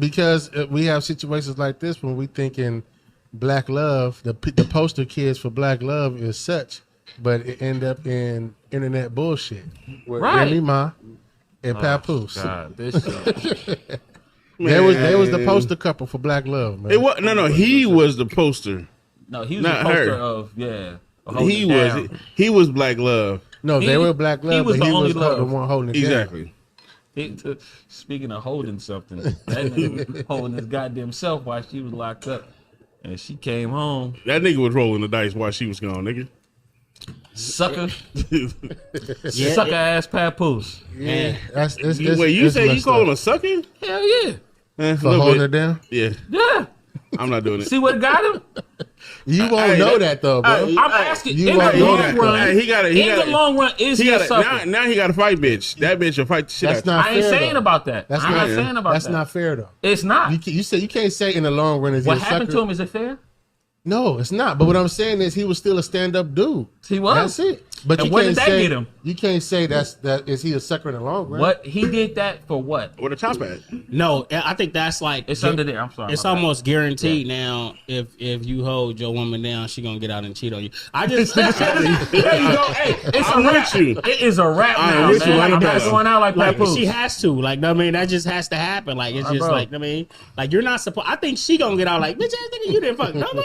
Because we have situations like this when we thinking black love, the poster kids for black love is such, but it end up in internet bullshit. With Remy Ma and Papoose. God, this shit. They was the poster couple for black love, man. It was he was the poster. No, he was Not the poster her. of He was black love. No, they were black love, but he was the one holding it exactly. down. Speaking of holding something, that nigga was holding his goddamn self while she was locked up, and she came home. That nigga was rolling the dice while she was gone, nigga. Sucker, sucker ass Papoose. Yeah, wait, you say you call him a sucker? Hell yeah. For holding it down? Yeah. Yeah. I'm not doing it. See what got him? You won't know that though, bro. I'm asking. You In the won't know long that, run, the long run, is he a sucker? Now he got to fight, bitch. That bitch will fight the shit That's out. not I ain't fair, saying though. about that. That's I'm not not saying about That's that. not fair though. It's not. You can't say in the long run is What he a happened sucker. to him? Is it fair? No, it's not. But what I'm saying is he was still a stand-up dude. He was. That's it. But And you what can't did that say get him? You can't say that is he a sucker in the long run? What he did that for? What? With a top hat. No, I think that's like It's under there. I'm sorry. It's almost guaranteed now. If you hold your woman down, she gonna get out and cheat on you. I just There you go. Hey, it's I'm a wrap. with you. It is a wrap I'm now, with you man. right I'm not now. going out like Papoose. she has to. Like, I mean, that just has to happen. Like, it's just bro. like, I mean, like you're not supposed. I think she gonna get out like, bitch, ass nigga, you didn't fuck nobody.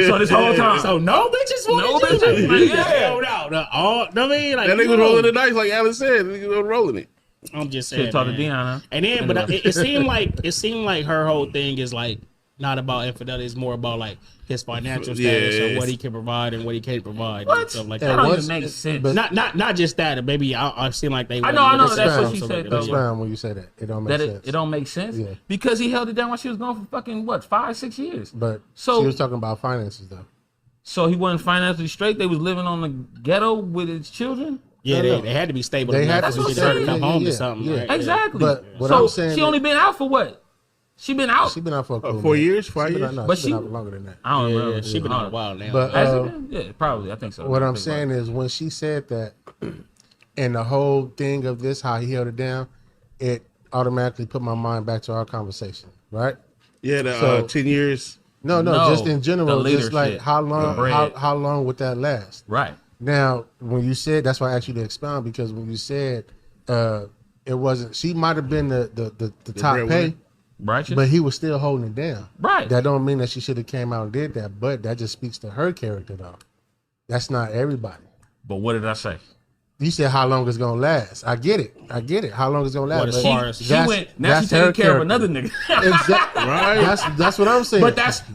So this whole time. So no bitches wanted No you. bitches? Like, yeah. No. All, I mean, like That nigga was rolling the dice like Alice said. That nigga was rolling it. I'm just saying. Shit, talk to man. Dion, huh? And then, but it seemed like her whole thing is like not about infidelity. It's more about like his financial status or what he can provide and what he can't provide and stuff like That that. don't even make sense. but- Not just that. Maybe I've seen like they. I know. It's That's what fine. she said, That's though. fine when you say that. It don't make That sense. it don't make sense Yeah. because he held it down while she was gone for fucking what 5-6 years. But So- she was talking about finances though. So he wasn't financially straight. They was living on the ghetto with his children. Yeah, No. they had to be stable. They enough had for to she be to have to stable. come home Yeah, to something. yeah. Right? Exactly. But what so I'm saying she is- only been out for what? She been out. She been out for a cool 4 minute. years, 5 She been years. out- no, But she been she- out longer than that. I don't Yeah, remember. she been out a while now. But Has it been? Yeah, probably. I think so. what I'm saying is when she said that, and the whole thing of this, how he held it down, it automatically put my mind back to our conversation, right? Yeah, the So- 10 years. No, No, just in general, the just like leadership, how the long, bread. how long would that last? Right. Now, when you said, that's why I asked you to expound, because when you said it wasn't, she might have been the top breadwinner. pay, Righteous. but he was still holding it down. Right. That don't mean that she should have came out and did that, but that just speaks to her character, though. That's not everybody. But what did I say? You said how long it's gonna last. I get it. How long it's gonna last. What, as but far as- She that's- went. Now that's she's taking her care of character. another nigga. Exactly. Right. That's what I'm saying.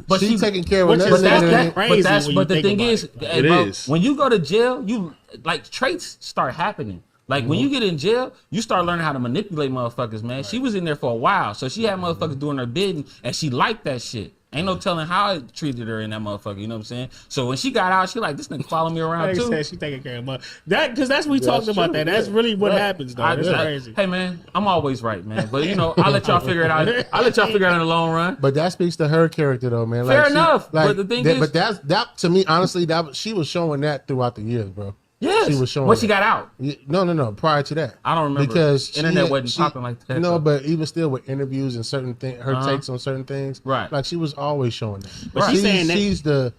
But she's she taking care of which another is- But nigga. that's crazy when you the think thing about is, it. hey, It bro, is. when you go to jail, you like traits start happening. Like when you get in jail, you start learning how to manipulate motherfuckers, man. She was in there for a while, so she had motherfuckers doing her bidding, and she liked that shit. Ain't no telling how it treated her in that motherfucker. You know what I'm saying? So when she got out, she like, this nigga follow me around Like too. said, she taking care of my that because that's we talked about that. That's really what happens though. That's crazy. Hey man, I'm always right, man. But you know, I'll let y'all figure it out. I'll let y'all figure it out in the long run. But that speaks to her character, though, man. Fair Like, enough, but the thing is- but that to me, honestly, she was showing that throughout the years, bro. Yes. She was showing when she that. got out. No. Prior to that, I don't remember. because Internet wasn't popping like that, No, though. but even still with interviews and certain things, her takes on certain things, Right. Like she was always showing that. But she's saying that- she's the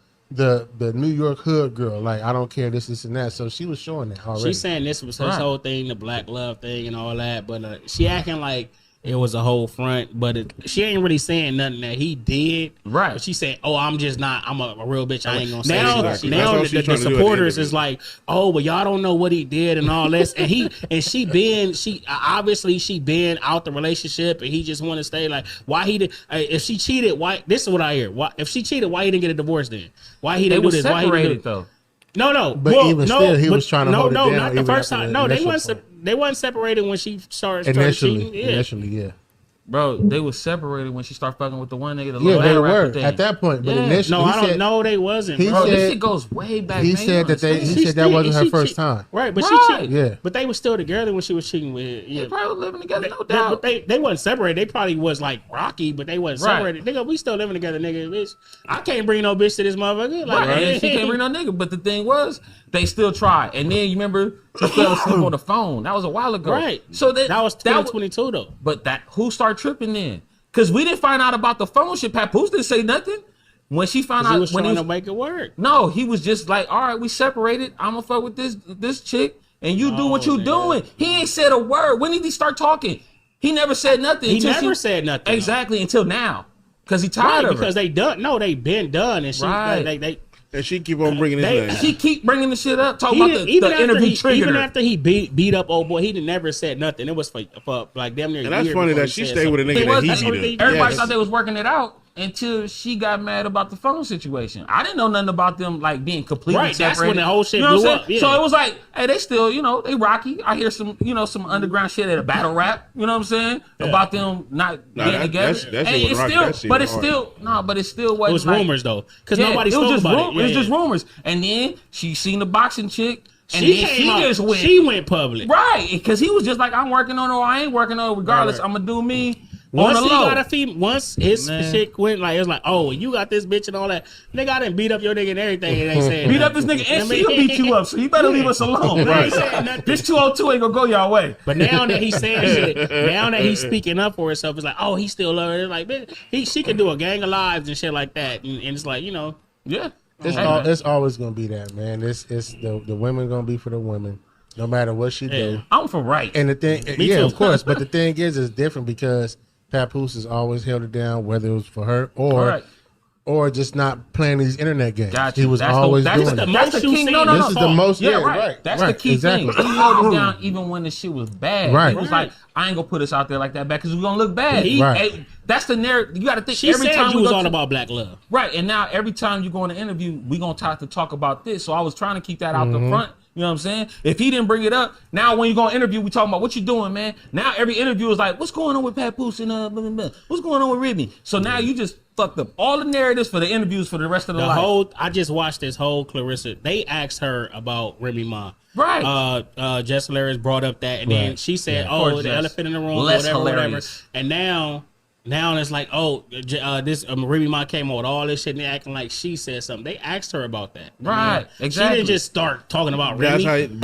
New York hood girl. Like I don't care this and that. So she was showing that already. She's saying this was her Right. whole thing, the black love thing and all that, but she acting like it was a whole front, but she ain't really saying nothing that he did. Right. But she said, "Oh, I'm just not. I'm a real bitch. I ain't gonna say Now- shit." Exactly. Now That's what the she's trying to do at the supporters end of is it. like, "Oh, well, y'all don't know what he did and all this." And she obviously she been out the relationship, and he just want to stay. Like, why he did? If she cheated, why? This is what I hear. Why if she cheated, why he didn't get a divorce then? Why he They didn't were do this? Why he didn't do separated it? though. No. But even still, he was trying to hold it down not the even first after time. the No, they initial wasn't. point. They wasn't separated when she started initially, cheating. Yeah. yeah. Bro, they was separated when she started fucking with the one nigga. The Yeah, little they rapper were thing. at that point. But Yeah. initially, No, he I don't said, know. They wasn't. he Bro. Bro, this said- shit goes way back. He man. said that You he understand? said that wasn't her first time. Right, but Right. she cheated. Yeah. But they were still together when she was cheating with. Yeah. They probably living together, no But doubt. they wasn't separated. They probably was like rocky, but they wasn't Right. separated. Nigga, we still living together, nigga. Bitch, I can't bring no bitch to this motherfucker. Like, Right. And she can't bring no nigga. But the thing was, they still tried. And then you remember she fell asleep on the phone. That was a while ago. Right. So that was that 2022 though. But who started tripping then? Because we didn't find out about the phone shit. Papoose didn't say nothing. When she found out, he was when trying to make it work. No, he was just like, all right, we separated. I'm gonna fuck with this chick, and you do what you doing. He ain't said a word. When did he start talking? He never said nothing. He never said nothing. Exactly, until now. Because he tired of her. Because they done. No, they been done. And she, they and she keep on bringing it up. She keep bringing the shit up. Talking about the interview triggered Even her. after he beat up old boy, he never said nothing. It was for like damn near. And that's funny that she stayed with a nigga that he beat up. Everybody thought they was working it out until she got mad about the phone situation. I didn't know nothing about them like being completely separated. That's when the whole shit you know blew up. Yeah. So it was like, hey, they still, they rocky. I hear some, some underground shit at a battle rap. You know what I'm saying? About them not being together. But it's still wasn't. It was rumors though, because nobody spoke about it. It was just rumors. And then she seen the boxing chick. And she went public. Right. Because he was just like, I'm working on her or I ain't working on her. Regardless, I'm going to do me. Once he got a female, once his shit went, like, it was like, oh, you got this bitch and all that. Nigga, I didn't beat up your nigga and everything. And they said, beat up this nigga and she'll beat you up. So you better leave us alone. Right. This 202 ain't going to go y'all way. But now that he's saying shit, now that he's speaking up for himself, it's like, oh, he still love her. It's like, bitch, she can do a gang of lives and shit like that. And it's like, yeah. It's always gonna be that, man. It's the women gonna be for the women, no matter what she do. I'm for right. And the thing, too. of course. But the thing is, it's different because Papoose has always held it down, whether it was for her or just not playing these internet games. Gotcha. He was always doing that. that. That's the king. This is the most. Yeah, right. That's the key thing. He held it down even when the shit was bad. Right. He was like, I ain't gonna put us out there like that back because we're gonna look bad. Right. That's the narrative. You got to think. She every said time you was all about black love. Right. And now every time you go in an interview, we gonna talk about this. So I was trying to keep that out the front. You know what I'm saying? If he didn't bring it up, now when you go on interview, we talking about what you doing, man. Now every interview is like, what's going on with Papoose and blah, blah, blah. What's going on with Remy? So now you just fucked up all the narratives for the interviews for the rest of the life. I just watched this whole Claressa. They asked her about Remy Ma. Right. Jess Hilarious brought up that, and then she said, the elephant in the room, whatever. And now it's like, this Remy Ma came out with all this shit and they acting like she said something. They asked her about that. Right. Exactly. She didn't just start talking about Remy.